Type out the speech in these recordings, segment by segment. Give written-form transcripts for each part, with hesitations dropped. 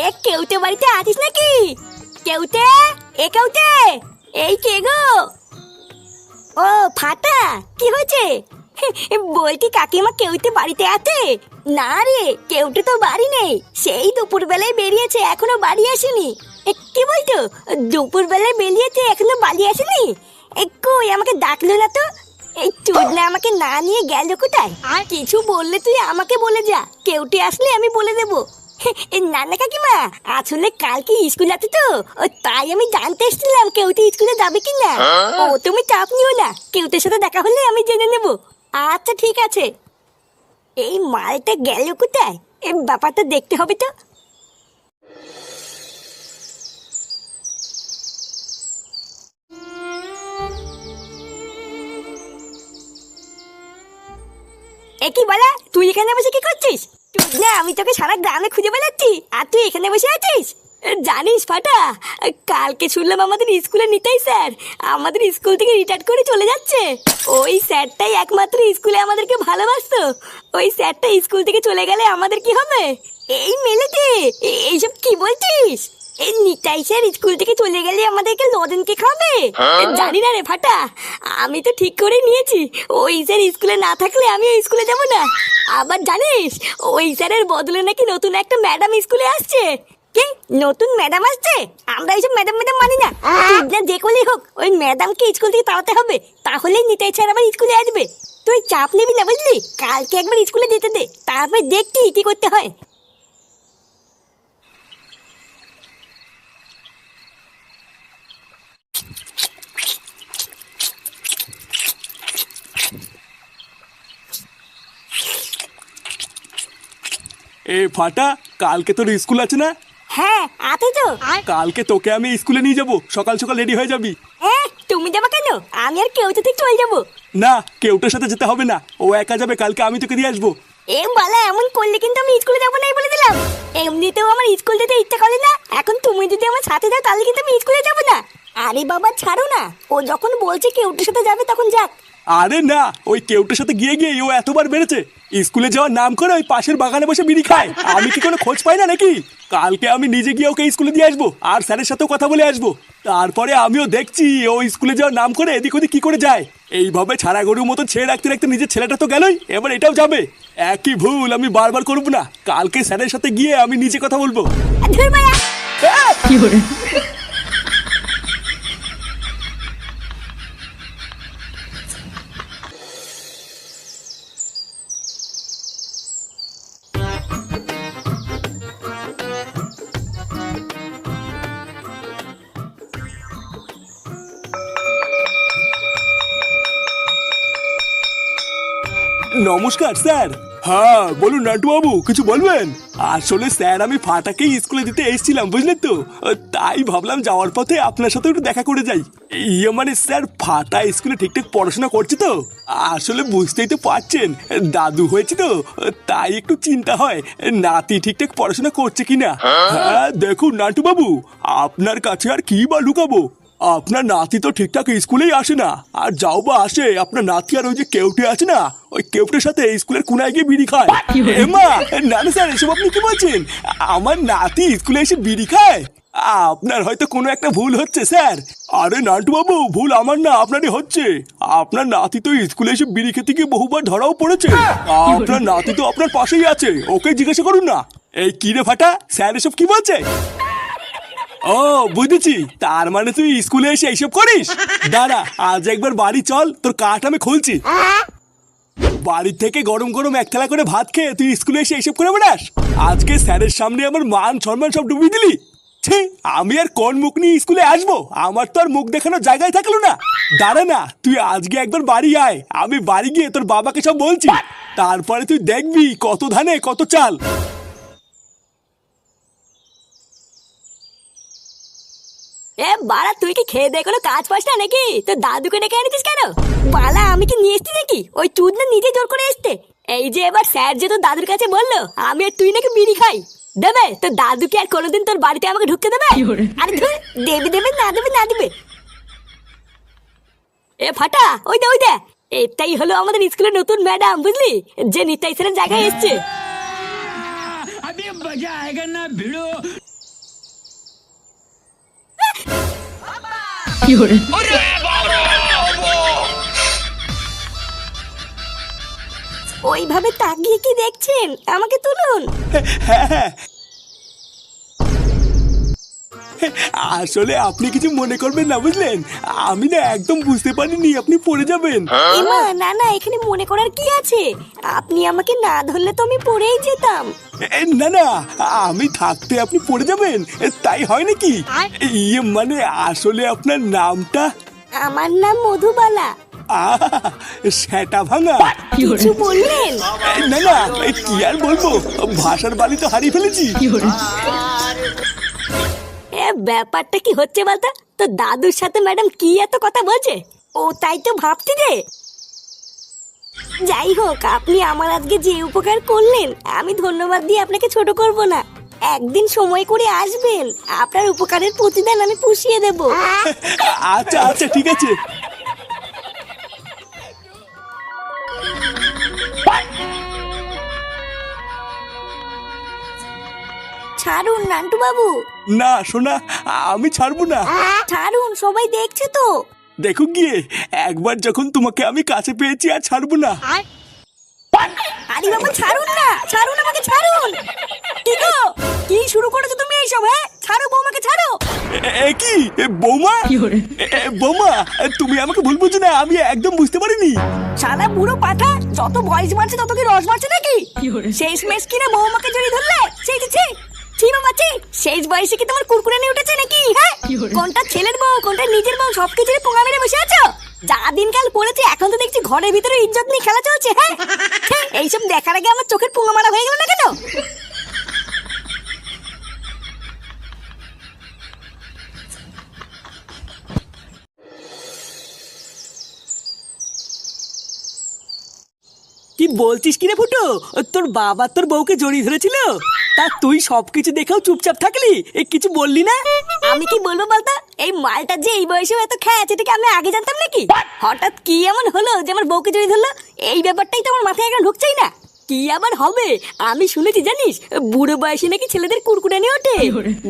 এ কেউতে বাড়িতে আছিস নাকি? কেউতে, এ কেউতে, এই কে গো? ও ফাটা, কি হয়েছে? বলছি কাকিমা কেউতে বাড়িতে আছে? না রে, কেউতে তো বাড়ি নেই, সেই দুপুর বেলায় বেরিয়েছে, এখনো বাড়ি আসেনি। কি বলতো, দুপুর বেলায় বেরিয়েছে এখনো বাড়ি আসেনি? কই আমাকে ডাকলো না তো? এই চুদনা আমাকে না নিয়ে গেল কোথায়? আর কিছু বললে তুই আমাকে বলে যা, কেউটি আসলে আমি বলে দেবো। না না কাকিমা, আসলে কালকে স্কুল আছে তো, তাই আমি জানতে এসেছিলাম কেউটি স্কুলে যাবে কিনা। ও তুমি চাপ নিও না, কেউটির সাথে দেখা হলে আমি জেনে নেব। আচ্ছা ঠিক আছে। এই মালটা গেল কোথায়? এই ব্যাপারটা দেখতে হবে তো। একই বলা, তুই এখানে বসে কি করছিস? না আমি তোকে সারা গ্রামে খুঁজে বেড়াচ্ছি আর তুই এখানে বসে আছিস। জানিস ফাটা, কালকে শুনলাম আমাদের স্কুলে নিতাই স্যার আমাদের স্কুল থেকে রিটায়ার করে চলে যাচ্ছে। ওই স্যারটাই একমাত্র স্কুলে আমাদেরকে ভালোবাসতো। ওই স্যারটা স্কুল থেকে চলে গেলে আমাদের কি হবে? এই মেলেতে এইসব কি বলছিস? এই নিতাই স্যার স্কুল থেকে চলে গেলে আমাদেরকে লজেনকে খাবে? জানি না রে ফাটা, আমি তো ঠিক করে নিয়েছি ওই স্যার স্কুলে না থাকলে আমি ওই স্কুলে যাব না। আবার জানিস ওই স্যারের বদলে নাকি নতুন একটা ম্যাডাম স্কুলে আসছে। কি নতুন ম্যাডাম আসছে? আমরা এইসব ম্যাডাম ম্যাডাম মানি না। যে করলেই হোক ওই ম্যাডামকে স্কুল থেকে তাড়াতে হবে, তাহলেই নিতাই স্যার আবার স্কুলে আসবে। তুই চাপ নিবি না বুঝলি, কালকে একবার স্কুলে যেতে দে, তারপর দেখছি কি করতে হয়। এ ফাটা, কালকে তোর স্কুল আছে না? হ্যাঁ আছে তো। কালকে তোকে আমি স্কুলে নিয়ে যাব, সকাল সকাল রেডি হয়ে যাবি। তুমি যাবা কেন? আমি আর কেউ থেকে চলে যাবো। না, কেউটার সাথে যেতে হবে না, ও একা যাবে, কালকে আমি তোকে দিয়ে আসবো। বালা এমন করলে কিন্তু আমি স্কুলে যাবো নাই বলে দিলাম। এমনিতেও আমার স্কুল যেতে ইচ্ছা করে না, এখন তুমি যদি আমার সাথে যাও তাহলে কিন্তু আমি স্কুলে যাবো না। আরে বাবা ছাড়ো না, ও যখন বলছে কেউটার সাথে যাবে তখন যাক। আরে না, ওই কেউটার সাথে গিয়ে গিয়ে ও এতবার বেড়েছে, স্কুলে যাওয়ার নাম করে ওই পাশের বাগানে বসে বিড়ি খায়। আমি কি কোনো খোঁজ পাই না নাকি? কালকে আমি নিজে গিয়ে ওকে স্কুলে দিয়ে আসবো আর স্যারের সাথেও কথা বলে আসবো। তারপরে আমিও দেখছি ও স্কুলে যাওয়ার নাম করে এদিক ওদিক কি করে যায়। এইভাবে ছাড়া গরুর মতো ছেড়ে রাখতে রাখতে নিজের ছেলেটা তো গেলই, এবার এটাও যাবে। একই ভুল আমি বারবার করবো না, কালকে স্যারের সাথে গিয়ে আমি নিজে কথা বলবো। কি করে? নমস্কার স্যার। হ্যাঁ বলুন নান্টু বাবু, কিছু বলবেন? আসলে স্যার আমি ফাটাকেই স্কুলে দিতে এসেছিলাম বুঝলেন তো, তাই ভাবলাম যাওয়ার পথে আপনার সাথে একটু দেখা করে যাই। মানে স্যার ফাটা স্কুলে ঠিকঠাক পড়াশোনা করছে তো? আসলে বুঝতেই তো পারছেন, দাদু হয়েছে তো, তাই একটু চিন্তা হয় নাতি ঠিকঠাক পড়াশোনা করছে কিনা। হ্যাঁ দেখুন নান্টু বাবু, আপনার কাছে আর কি বা লুকাবো, আপনার নাতি তো ঠিকঠাক স্কুলেই আসে না, আর যাও বা আসে আপনার নাতি আর ওই যে কেউটে আছে না, ওই কেউটের সাথে স্কুলের কোনায় গিয়ে বিড়ি খায়। এমা না না স্যার, এসব আপনি কি বলছেন? আমার নাতি স্কুলে এসে বিড়ি খায়? আপনার হয়তো কোনো একটা ভুল হচ্ছে স্যার। আরে নান্টু বাবু, ভুল আমার না আপনারই হচ্ছে। আপনার নাতি তো স্কুলে এসে বিড়ি খেতে গিয়ে বহুবার ধরাও পড়েছে। আপনার নাতি তো আপনার পাশেই আছে, ওকে জিজ্ঞাসা করুন না। এই কি রে ফাটা, স্যার এসব কি বলছে? ও বুঝেছি, তার মানে তুই স্কুলে এসে এইসব করিস। দাঁড়া, আজ একবার বাড়ি চল, তোর কাঠ আমি খুলছি। বাড়ি থেকে গরম গরম এক থালা করে ভাত খেয়ে তুই স্কুলে এসে এইসব করে বেড়াস? আজকে স্যারের সামনে আমার মান সম্মান সব ডুবিয়ে দিলি। ছি, আমি আর কোন মুখ নিয়ে স্কুলে আসবো? আমার তো আর মুখ দেখানোর জায়গায় থাকলো না। দাঁড়া না, তুই আজকে একবার বাড়ি আয়, আমি বাড়ি গিয়ে তোর বাবাকে সব বলছি, তারপরে তুই দেখবি কত ধানে কত চাল। বাড়া তুই কি খেয়ে দিয়ে কোনো কাজ পাস না নাকি? তোর দাদুকে ডেকে এনেছিস কেন? বালা আমি কি নিয়ে এসছি নাকি? ওই চুদ না নিজে জোর করে এসছে। এই যে এবার স্যার যে তোর দাদুর কাছে বললো আমি আর তুই নাকি বিড়ি খাই, দেবে তোর দাদুকে আর কোনোদিন তোর বাড়িতে আমাকে ঢুকতে দেবে? আরে ধুর, দেবে দেবে না দেবে না দেবে। ফাটা, ওই দে ওই দে, এটাই হলো আমাদের স্কুলের নতুন ম্যাডাম বুঝলি, যে নিতাই স্যারের জায়গায় এসছে। अभी मजा आएगा ना भिड़ो। fiore, ওইভাবে তাকিয়ে কি দেখছেন? আমাকে তুলুন। আসলে আপনি কিছু মনে করবেন না, বুঝলেন? আমি না একদম বুঝতে পারিনি আপনি পড়ে যাবেন। এমা না না, এখানে মনে করার কি আছে? আপনি আমাকে না ধরলে তো আমি পড়েই যেতাম। না না, আমি থাকতে আপনি পড়ে যাবেন তাই হয় নাকি? ইয়ে মানে আসলে আপনার নামটা? আমার নাম মধুবালা। সেটা ভাঙা। কিছু বললেন? না না, কি আর বলবো, ভাষার বালি তো হারিয়ে ফেলেছি। fiore, ব্যাপারটা কি হচ্ছে বলতো? তো দাদুর সাথে ম্যাডাম কি এত কথা বলছে? ও তাই তো ভাবছি রে। যাই হোক, আপনি আমার আজকে যে উপকার করলেন আমি ধন্যবাদ দিয়ে আপনাকে ছোট করব না। একদিন সময় করে আসবেন, আপনার উপকারের প্রতিদান আমি পুষিয়ে দেব। আচ্ছা আচ্ছা, ঠিক আছে। ছাড়ুন নান্টু বাবু, না শোনা, আমি ছাড়বো না। ছাড়ুন, সবাই দেখছে তো। দেখো গিয়ে, একবার যখন তোমাকে আমি কাছে পেয়েছি আর ছাড়বো না। আরে বাবা ছাড়ুন না, ছাড়ুন আমাকে, ছাড়ুন। কি গো, কি শুরু করেছো তুমি এইসব? হ্যাঁ ছাড়ো বৌমাকে, ছাড়ো। কি বৌমা? fiore, বৌমা, তুমি আমাকে ভুল বুঝো না, আমি একদম বুঝতে পারিনি। শালা বুড়ো পাঠা, যত বয়স বাড়ছে তত কি রস বাড়ছে নাকি? fiore, শেষ মেশ কিনা বৌমাকে জড়িয়ে ধরলে? ছি ছি ছি, ছি বাবা ছি। শেষ বয়সে কি তোমার কুরকুরানি উঠেছে নাকি? হ্যাঁ, কি বলে? কোনটা ছেলের বউ কোনটা নিজের বউ সবকিছুরই পোঙা মেরে বসে আছো। যা দিনকাল পড়েছে, এখন তো দেখছি ঘরের ভিতরে ইজ্জত নিয়ে খেলা চলছে। হ্যাঁ ছি, এইসব দেখার আগে আমার চোখের পোঙা মারা হয়ে গেল না কেন? কি বলছিস কিরে ফুটো? তোর বাবা তোর বউকে জড়িয়ে ধরেছিল, তা তুই সবকিছু দেখেও চুপচাপ থাকলি, কিছু বললি না? আমি কি বলবো বলতো? এই মালটা যে এই বয়সে এত খেয়েছে এটাকে আমি আগে জানতাম নাকি? হঠাৎ কি এমন হলো যে আমার বউকে জড়িয়ে ধরলো? এই ব্যাপারটাই তো আমার মাথায় এখন ঢুকছেই না। কি আবার হবে? আমি শুনেছি জানিস, বুড়ো বয়সে নাকি ছেলেদের কুরকুরানি ওঠে।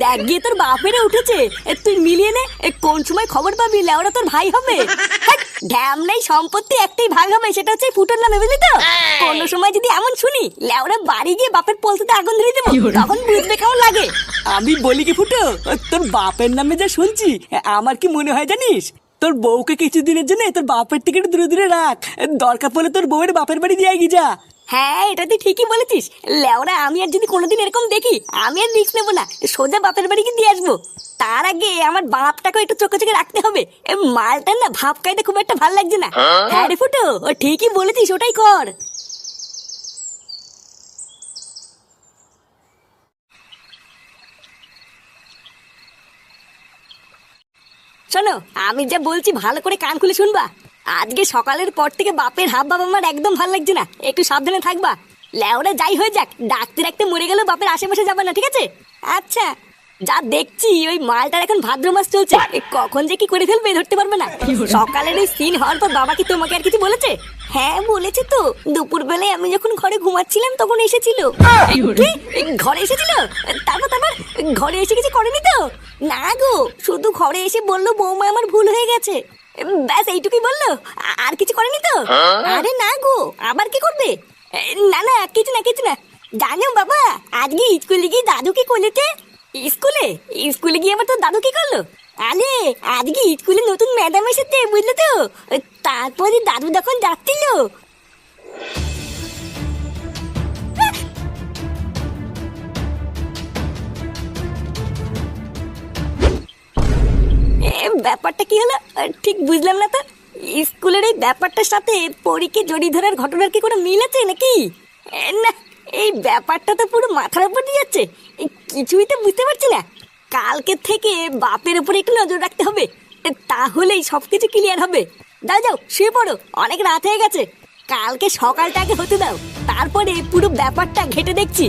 দেখ গিয়ে তোর বাপেরে উঠেছে। তুই মিলিয়ে নে, কোন সময় খবর পাবি লেওরা তোর ভাই হবে। ঢ্যাম নেই, সম্পত্তি একটাই ভাগ হবে, সেটা হচ্ছে ফুটোর নামে, বুঝলি তো? কোনো সময় যদি এমন শুনি লেওরা বাড়ি গিয়ে বাপের পোলতে আগুন ধরে দেবো, তখন বুঝবে কেমন লাগে। আমি বলি কি ফুটো, তোর বাপের নামে যা শুনছি, আমার কি মনে হয় জানিস, তোর বউকে কিছুদিনের জন্য তোর বাপের থেকে একটু দূরে দূরে রাখ, দরকার পড়লে তোর বউয়ের বাপের বাড়ি দিয়ে গিয়ে যা। হ্যাঁ, এটা তুই ঠিকই বলেছিস। লেওরা আমি আর যদি কোনোদিন এরকম দেখি, আমি আর রিস্ক নেবো না, সোজা বাপের বাড়ি গিয়ে দিয়ে আসবো। তার আগে আমার বাপটাকে একটু চোখে চোখে রাখতে হবে। মালটার না ভাব খাইতে খুব একটা ভালো লাগছে না। হ্যাঁ রে ফুটো, ও ঠিকই বলেছিস, ওটাই কর। শোনো, আমি যা বলছি ভালো করে কান খুলে শুনবা। আজকে সকালের পর থেকে বাপের হাব ভাব আমার একদম ভালো লাগছে না, একটু সাবধানে থাকবা। লেওরা যাই হয়ে যাক, ডাকতে ডাকতে মরে গেলেও বাপের আশেপাশে যাবে না, ঠিক আছে? আচ্ছা, যা দেখছি ওই মালটার এখন ভাদ্র মাস চলছে, কখন যে কি করে ফেলবে ধরতে পারবে না। সকালের ওই সিন হওয়ার পর বাবা কি তোমাকে আর কিছু বলেছে? হ্যাঁ বলেছে তো, দুপুর বেলায় আমি যখন ঘরে ঘুমাচ্ছিলাম তখন এসেছিল। কি? ঘরে এসেছিল? তারপর তারপর ঘরে এসে কিছু করেনি তো? না গো, শুধু ঘরে এসে বললো বৌমা আমার ভুল হয়ে গেছে, ব্যাস এইটুকুই বললো, আর কিছু করেনি তো? আরে না গো, আবার কি করবে? না না, কিছু না কিছু না। জানো বাবা, আজকে স্কুলে গিয়ে দাদু কি করেছে? স্কুলে স্কুলে গিয়ে আবার তোর দাদু কি করলো? আরে আজকে স্কুলে নতুন ম্যাডাম এসেছে, বুঝলে তো? তারপরে দাদু যখন যাচ্ছিল, ব্যাপারটা কি হলো ঠিক বুঝলাম না তো। স্কুলের এই ব্যাপারটার সাথে পরীকে জড়িয়ে ধরার ঘটনার কি কোনো মিল আছে নাকি? না, এই ব্যাপারটা তো পুরো মাথার উপর দিয়ে যাচ্ছে, কিছুই তো বুঝতে পারছি না। কালকে থেকে বাপের উপরে একটু নজর রাখতে হবে, তাহলেই সবকিছু ক্লিয়ার হবে। দাও যাও শুয়ে পড়ো, অনেক রাত হয়ে গেছে। কালকে সকালটাকে হতে দাও, তারপরে পুরো ব্যাপারটা ঘেটে দেখছি।